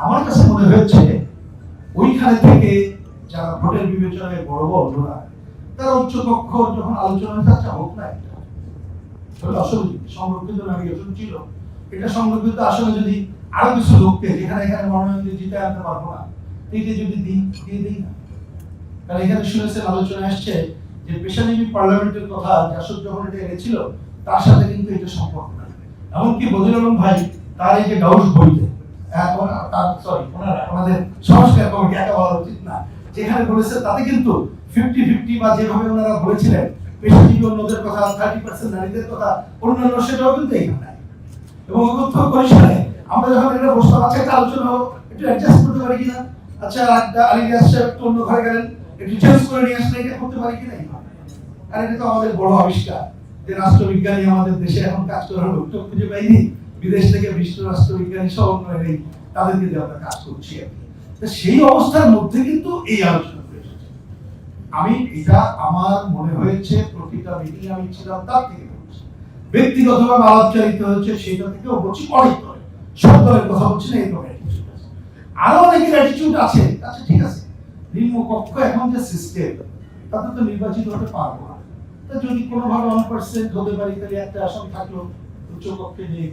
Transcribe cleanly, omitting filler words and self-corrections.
আমার কাছে মনে হয়েছে ওইখানে থেকে যারা ভোটের বিবেচনায় বড় বড়রা তারা উচ্চকক্ষ যখন আলোচনা যাচ্ছে হোক না একটা সংরক্ষিত নাগরিক ছিল, এটা সংরক্ষিত আসলে যদি আরো কিছু লোককে যেখানে এখানে মনোনয়ন দিয়ে জিতে আনতে পারবো না, এইটা যদি দিয়ে দিই না। কারণ এখানে শুনেছেন আলোচনা আসছে যে পেশাজীবী পার্লামেন্টের কথা জাসদ যখন এটা এনেছিল তার সাথে কিন্তু এটা সম্পর্ক না। এমনকি বদিউল আলম ভাই তার এই যে ডাউস বইতে আমাদের সংস্কার কমিটি একা বলা উচিত না, যেখানে বলেছে তাতে কিন্তু 50-50 বা যেভাবে ওনারা বলেছিলেন পেশাজীবী অন্যদের কথা 30% নারীদের কথা অন্যান্য, সেটাও কিন্তু এখানে এবং ঐক্য পরিসরে আমরা যখন এটা প্রস্তাব আছে একটা আলোচনা হোক, একটু অ্যাডজাস্ট করতে পারি কিনা, আচ্ছা আলী রিয়াজ সাহেব তো অন্য ঘরে গেলেন, একটু চেঞ্জ করে নিয়ে আসলে এটা করতে পারি কিনা। আর এটা তো আমাদের বড় আবিষ্কার যে রাষ্ট্রবিজ্ঞানী আমাদের দেশে এখন কাজ করার লোক খুঁজে পাইনি, বিদেশ থেকে বিশ্ব রাষ্ট্রবিজ্ঞানী সহ নেই, তাদেরকে দিয়ে আমরা কাজ করছি আর কি। সেই অবস্থার মধ্যে কিন্তু এই আলোচনা এসেছে। আমি এটা আমার মনে হয়েছে প্রতিটা মিটিং আমি ছিলাম তার থেকে ব্যক্তিগতভাবে আলাপচারিত হচ্ছে সেটা থেকেও বলছি অনেক দলে সব দলের কথা বলছি না, এরকম অ্যাটিটিউড আছে। আরো অনেকের অ্যাটিটিউড আছে, আচ্ছা ঠিক আছে নিম্নকক্ষ এখন যে সিস্টেম তাতে তো নির্বাচিত হতে পারবো না, তা যদি কোনোভাবে 1% হতে পারি তাহলে একটা আসন থাকলো উচ্চকক্ষে নিয়ে